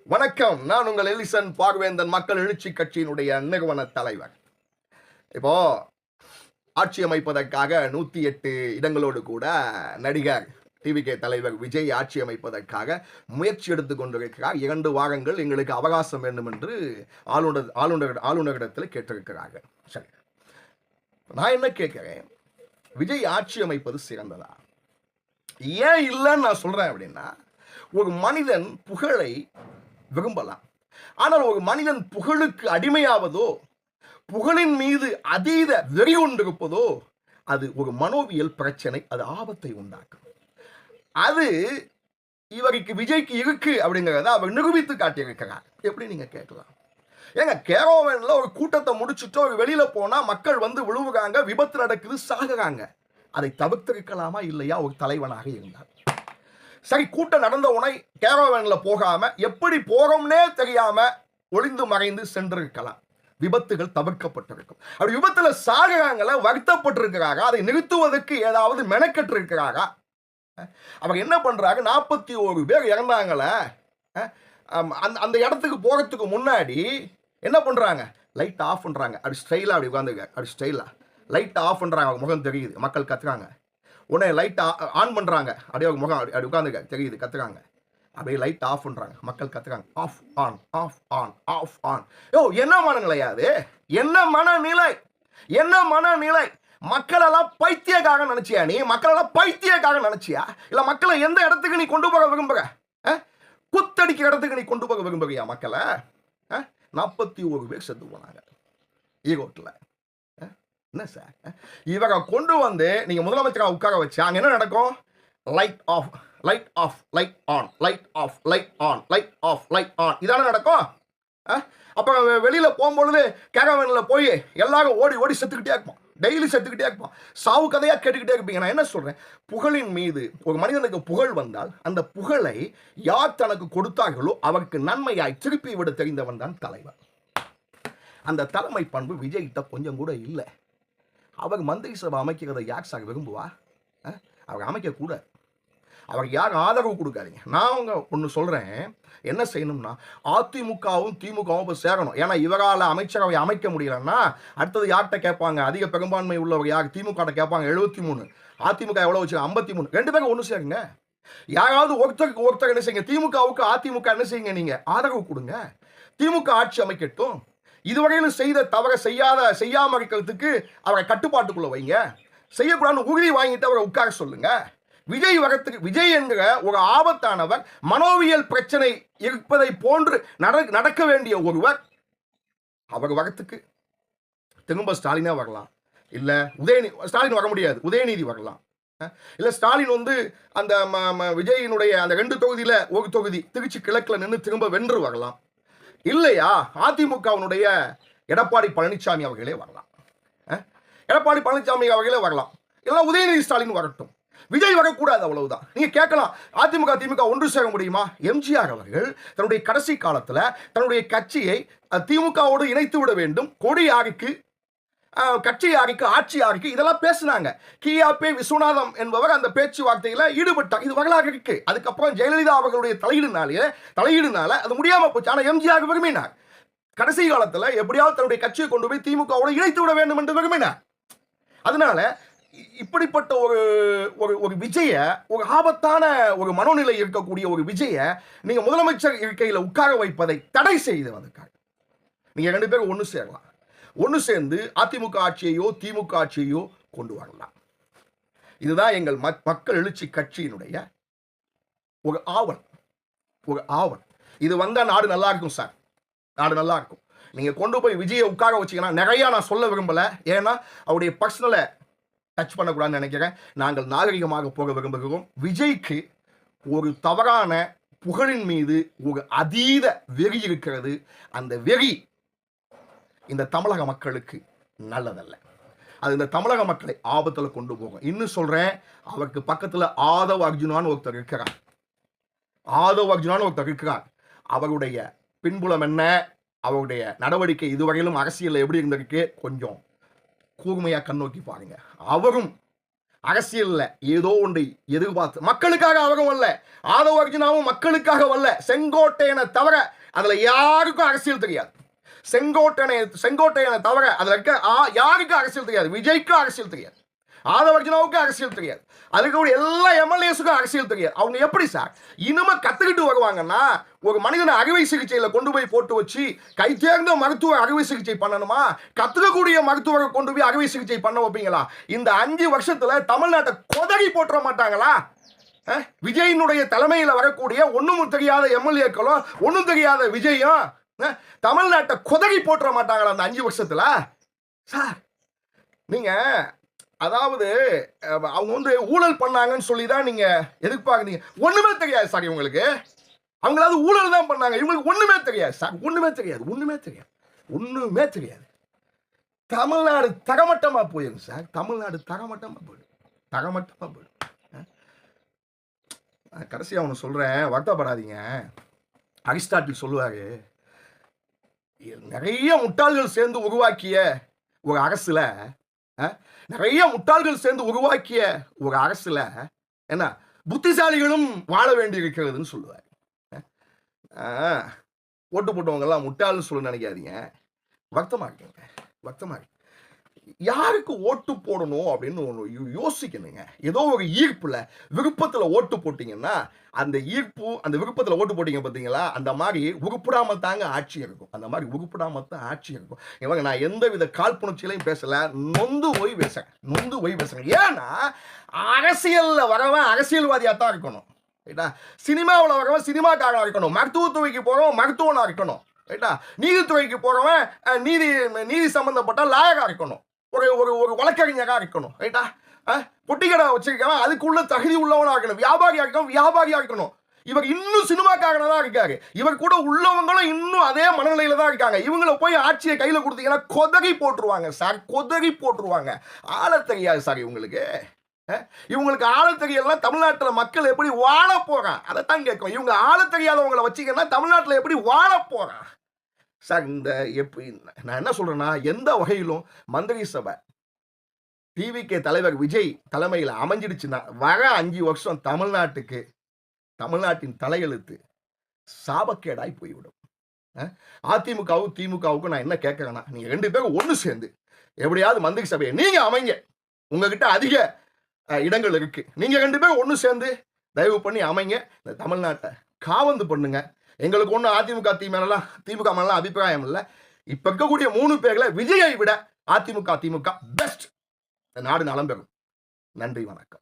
வணக்கம். நான் உங்கள் எலிசன் பார்வேந்தன், மக்கள் எழுச்சி கட்சியினுடைய நிறுவன தலைவர். இப்போ ஆட்சி அமைப்பதற்காக 108 இடங்களோடு கூட நடிகர் டிவிகே தலைவர் விஜய் ஆட்சி அமைப்பதற்காக முயற்சி எடுத்துக் கொண்டிருக்கிறார். 2 வாரங்கள் எங்களுக்கு அவகாசம் வேண்டும் என்று ஆளுநரிடத்தில் கேட்டிருக்கிறார்கள். சரி, நான் என்ன கேட்கிறேன், விஜய் ஆட்சி அமைப்பது சிறந்ததா? ஏன் இல்லைன்னு நான் சொல்றேன் அப்படின்னா, ஒரு மனிதன் புகழை விரும்பலாம். ஆனால் ஒரு மனிதன் புகழுக்கு அடிமையாவதோ, புகழின் மீது அதீத வெறி கொண்டிருப்பதோ, அது ஒரு மனோவியல் பிரச்சனை, அது ஆபத்தை உண்டாக்கும். அது இவருக்கு விஜய்க்கு இருக்கு அப்படிங்கிறத அவர் நிரூபித்து காட்டியிருக்கிறார். எப்படி நீங்க கேட்கலாம்? ஏங்க, கேரோவன்ல ஒரு கூட்டத்தை முடிச்சுட்டு ஒரு வெளியில போனா மக்கள் வந்து விழுவுறாங்க, விபத்து நடக்குது, சாகுறாங்க. அதை தவிர்த்திருக்கலாமா இல்லையா ஒரு தலைவனாக இருந்தார்? சரி, கூட்டம் நடந்த உடனே கேரோவன்ல போகாம எப்படி போறோம்னே தெரியாம ஒளிந்து மறைந்து சென்றிருக்கலாம். விபத்துகள் தவிர்க்கப்பட்டிருக்கும். அப்படி விபத்துல சாகுறாங்கள, வருத்தப்பட்டிருக்கிறாரா? அதை நிறுத்துவதற்கு ஏதாவது மெனக்கெட்டு இருக்கிறாரா? அவர் என்ன பண்றாங்க, 41 பேர் இறந்தாங்கள, அந்த இடத்துக்கு போகிறதுக்கு முன்னாடி என்ன பண்றாங்க, லைட் ஆஃப் பண்றாங்க. அப்படி ஸ்டைலா அப்படி உட்காந்துருக்காங்க. அப்படி ஸ்டைலா லைட் ஆஃப் பண்றாங்க. அவங்க முகம் தெரியுது, மக்கள் கத்துறாங்க. உடனே லைட் ஆன் பண்றாங்க, அப்படியே முகம் அப்படி உட்காந்துருக்க தெரியுது, கத்துறாங்க. அப்படியே லைட் ஆஃப் பண்றாங்க, மக்கள் கத்துறாங்க. Off on off on off on. Yo, என்ன மனநிலையா அது? என்ன மனநிலை? என்ன மனநிலை? மக்களெல்லாம் பைத்தியக்காக நினைச்சியா நீ? மக்களெல்லாம் பைத்தியக்காக நினைச்சியா? இல்ல மக்களை எந்த இடத்துக்கு நீ கொண்டு போக விரும்புற? குத்தடிக்கிற இடத்துக்கு நீ கொண்டு போக விரும்புறியா மக்களை? 41 பேர் செத்து போனாங்க ஈரோட்டில். என்ன சார், இவரை கொண்டு வந்து நீங்க முதலமைச்சராக உட்கார வச்சா அங்க என்ன நடக்கும்? Light off light off light on light off light on light off light on, இதான நடக்கும். அப்புறம் வெளியில போகும்பொழுது கேரவன்ல போய் எல்லாரும் ஓடி ஓடி செத்துக்கிட்டே இருப்போம், டெய்லி செத்துக்கிட்டே இருப்போம், சாவு கதையா கேட்டுக்கிட்டே இருப்பீங்க. நான் என்ன சொல்றேன், புகழின் மீது ஒரு மனிதனுக்கு புகழ் வந்தால் அந்த புகழை யார் தனக்கு கொடுத்தார்களோ அவருக்கு நன்மையாய் திருப்பி விட தெரிந்தவன் தான் தலைவர். அந்த தலைமை பண்பு விஜய்கிட்ட கொஞ்சம் கூட இல்லை. அவர் மந்திரி சபை அமைக்கிறதை யார் சார் விரும்புவா? அவர் அமைக்கக்கூடாது. அவருக்கு யார் ஆதரவு கொடுக்காதீங்க. நான் அவங்க ஒன்று சொல்கிறேன், என்ன செய்யணும்னா அதிமுகவும் திமுகவும் இப்போ சேரணும். ஏன்னா இவரால் அமைச்சரவை அமைக்க முடியலன்னா அடுத்தது யார்கிட்ட கேட்பாங்க? அதிக பெரும்பான்மை உள்ளவர் யார்? திமுக கேட்பாங்க. 73, அதிமுக எவ்வளோ வச்சு? 53. 2 பேரும் ஒன்று சேருங்க. யாராவது ஒருத்தருக்கு ஒருத்தர் என்ன செய்யுங்க, திமுகவுக்கு அதிமுக என்ன செய்யுங்க, நீங்க ஆதரவு கொடுங்க. திமுக ஆட்சி அமைக்கட்டும். இதுவரையிலும் செய்த தவறை செய்யாம இருக்கிறதுக்கு அவரை கட்டுப்பாட்டுக்குள்ள வைங்க. செய்யக்கூடாதுன்னு உறுதி வாங்கிட்டு அவரை உட்கார சொல்லுங்க. விஜய் வரத்துக்கு, விஜய் என்கிற ஒரு ஆபத்தானவர், மனோவியல் பிரச்சனை இருப்பதை போன்று நடக்க வேண்டிய ஒருவர், அவர் வரத்துக்கு திரும்ப ஸ்டாலினா வரலாம், இல்ல ஸ்டாலின் வர முடியாது, உதயநிதி வரலாம், இல்ல ஸ்டாலின் வந்து அந்த விஜயினுடைய அந்த 2 தொகுதியில ஒரு தொகுதி திருச்சி கிழக்குல நின்று திரும்ப வென்று வரலாம், இல்லையா அதிமுகவினுடைய எடப்பாடி பழனிசாமி அவர்களே வரலாம். எடப்பாடி பழனிசாமி அவர்களே வரலாம், இல்லைன்னா உதயநிதி ஸ்டாலின் வரட்டும். விஜய் வரக்கூடாது, அவ்வளவுதான். நீங்க கேட்கலாம், அதிமுக திமுக ஒன்று சேர முடியுமா? எம்ஜிஆர் அவர்கள் தன்னுடைய கடைசி காலத்துல தன்னுடைய கட்சியை திமுகவோடு இணைத்து விட வேண்டும், கொடி யாருக்கு, கட்சி யாருக்கு, ஆட்சி யாருக்கு, இதெல்லாம் பேசினாங்க. கியாபே விஸ்வநாதம் என்பவர் அந்த பேச்சுவார்த்தையில ஈடுபட்டார். இது வரலாறு இருக்கு. அதுக்கப்புறம் ஜெயலலிதா அவர்களுடைய தலையீடுனால அது முடியாம போச்சு. ஆனா எம்ஜிஆர் விரும்பினார், கடைசி காலத்துல எப்படியாவது தன்னுடைய கட்சியை கொண்டு போய் திமுகவோடு இணைத்து விட வேண்டும் என்று விரும்பினார். அதனால இப்படிப்பட்ட ஒரு விஜய, ஒரு ஆபத்தான ஒரு மனோநிலை இருக்கக்கூடிய ஒரு விஜய நீங்க முதலமைச்சர் இருக்கையில் உட்கார வைப்பதை தடை செய்வதற்காக நீங்க 2 பேரும் ஒன்று சேரலாம். ஒன்று சேர்ந்து அதிமுக ஆட்சியையோ திமுக ஆட்சியையோ கொண்டு வரலாம். இதுதான் எங்கள் மக்கள் எழுச்சி கட்சியினுடைய ஒரு ஆவல். இது வந்தா நாடு நல்லா இருக்கும் சார், நாடு நல்லா இருக்கும். நீங்க கொண்டு போய் விஜயை உட்கார வச்சீங்கன்னா, நிறைய நான் சொல்ல விரும்பல, ஏன்னா அவருடைய பர்சனலை டச் பண்ணக்கூடாதுன்னு நினைக்கிறேன். நாங்கள் நாகரிகமாக போக விரும்புகிறோம். விஜய்க்கு ஒரு தவறான புகழின் மீது ஒரு அதீத வெறி இருக்கிறது. அந்த வெறி இந்த தமிழக மக்களுக்கு நல்லதல்ல. அது இந்த தமிழக மக்களை ஆபத்தில் கொண்டு போகும். இன்னும் சொல்றேன், அவருக்கு பக்கத்தில் ஆதவ் அர்ஜுனான்னு ஒருத்தர் இருக்கிறார். அவருடைய பின்புலம் என்ன, அவருடைய நடவடிக்கை இதுவரையிலும் அரசியல் எப்படி இருந்திருக்கு, கொஞ்சம் கூர்மையா கண்ணோக்கி பாருங்க. அவரும் அரசியல்ல ஏதோ ஒன்றை எதிர்பார்த்து மக்களுக்காக அவரும் வரல, ஆதவ அர்ஜுனாவும் மக்களுக்காக வரல. செங்கோட்டையனை தவிர அதுல யாருக்கும் அரசியல் தெரியாது. செங்கோட்டையனை தவிர அதுல இருக்க யாருக்கும் அரசியல் தெரியாது. விஜய்க்கும் அரசியல் தெரியாது, ஆதவ அர்ஜுனாவுக்கு அரசியல் தெரியாது, அதுக்கு எல்லா எம்எல்ஏஸுக்கும் அரசியல் தெரியாது. அவங்க எப்படி சார் இனிமே கத்துக்கிட்டு வருவாங்கன்னா, ஒரு மனிதனை அறுவை சிகிச்சையில கொண்டு போய் போட்டு வச்சு கை தேர்ந்த மருத்துவ அறுவை சிகிச்சை பண்ணணுமா? கத்துக்கக்கூடிய மருத்துவரை கொண்டு போய் அறுவை சிகிச்சை பண்ண வைப்பீங்களா? இந்த 5 வருஷத்துல தமிழ்நாட்டை கொதறி போட்டுற மாட்டாங்களா? விஜயினுடைய தலைமையில் வரக்கூடிய ஒண்ணும் தெரியாத எம்எல்ஏக்களும் ஒன்னும் தெரியாத விஜயும் தமிழ்நாட்டை கொதறி போட்டுற மாட்டாங்களா அந்த 5 வருஷத்துல? சார் நீங்க அதாவது அவங்க ஊழல் பண்ணாங்கன்னு சொல்லி தான் நீங்க எதிர்பார்க்குறீங்க. ஒண்ணுமே தெரியாது சார் இவங்களுக்கு. அவங்களாவது ஊழல் தான் பண்ணாங்க, இவங்களுக்கு ஒண்ணுமே தெரியாது சார். ஒண்ணுமே தெரியாது. தமிழ்நாடு தரமட்டமா போயிடும் சார். தமிழ்நாடு தரமட்டமா போயிடும். கடைசியா ஒன்று சொல்றேன், வருத்தப்படாதீங்க. அரிஸ்டாட்டில் சொல்லுவாரு, நிறைய முட்டாள்கள் சேர்ந்து உருவாக்கிய ஒரு அரசுல என்ன புத்திசாலிகளும் வாழ வேண்டி இருக்கிறதுன்னு சொல்லுவார். ஓட்டு போட்டவங்க எல்லாம் முட்டாள்னு சொல்ல நினைக்காதீங்க. வருத்தமா இருக்கு. யாருக்கு ஓட்டு போடணும் அப்படின்னு ஒன்று யோசிக்கணுங்க. ஏதோ ஒரு ஈர்ப்புல விருப்பத்துல ஓட்டு போட்டீங்கன்னா, அந்த ஈர்ப்பு அந்த விருப்பத்துல ஓட்டு போட்டீங்க பார்த்தீங்களா, அந்த மாதிரி உருப்படாம தாங்க ஆட்சி இருக்கும். இவங்க நான் எந்தவித காழ்ப்புணர்ச்சியிலையும் பேசல, நொந்து போய் பேசுறேன். ஏன்னா அரசியல்ல வரவன் அரசியல்வாதியா தான் இருக்கணும், ரைட்டா? சினிமாவில் வரவன் சினிமாக்காரனா இருக்கணும், மருத்துவத்துறைக்கு போறவன் மருத்துவனா இருக்கணும், ரைட்டா? நீதித்துறைக்கு போறவன் நீதி சம்பந்தப்பட்ட லாயரா இருக்கணும், ஒரு ஒரு வழக்கறிஞராக இருக்கணும், ரைட்டா? பொட்டிக்கடை வச்சிருக்கவன் அதுக்குள்ள தகுதி உள்ளவனா இருக்கணும், வியாபாரியா இருக்கணும். இவர் இன்னும் சினிமாக்காரனா தான் இருக்காரு. இவர் கூட உள்ளவங்களும் இன்னும் அதே மனநிலையில தான் இருக்காங்க. இவங்களை போய் ஆட்சியை கையில கொடுத்தீங்கன்னா கொதறி போட்டுருவாங்க சார். ஆள தெரியாது சார் இவங்களுக்கு. இவங்களுக்கு ஆள தெரியலாம். தமிழ்நாட்டில் மக்கள் எப்படி வாழ போறான் அதைத்தான் கேட்கும். இவங்க ஆள தெரியாதவங்களை வச்சிங்கன்னா தமிழ்நாட்டில் எப்படி வாழ போறான் சார்? நான் என்ன சொல்றேன்னா, எந்த வகையிலும் மந்திரி சபை டிவிகே தலைவர் விஜய் தலைமையில் அமைஞ்சிடுச்சுன்னா வர 5 வருஷம் தமிழ்நாட்டின் தலையெழுத்து சாபக்கேடாய் போய்விடும். அதிமுகவும் திமுகவுக்கும் நான் என்ன கேட்கறேன்னா, நீங்க 2 பேரும் ஒன்று சேர்ந்து எப்படியாவது மந்திரி சபையை நீங்க அமைங்க. உங்ககிட்ட அதிக இடங்கள் இருக்கு. நீங்க 2 பேரும் ஒன்று சேர்ந்து தயவு பண்ணி அமைங்க. இந்த தமிழ்நாட்டை காவந்து பண்ணுங்க. எங்களுக்கு ஒன்றும் திமுக மேலாம் அபிப்பிராயம் இல்லை. இப்ப இருக்கக்கூடிய 3 பேர்ல விஜயை விட அதிமுக பெஸ்ட். நாடு நலம் பெறும். நன்றி, வணக்கம்.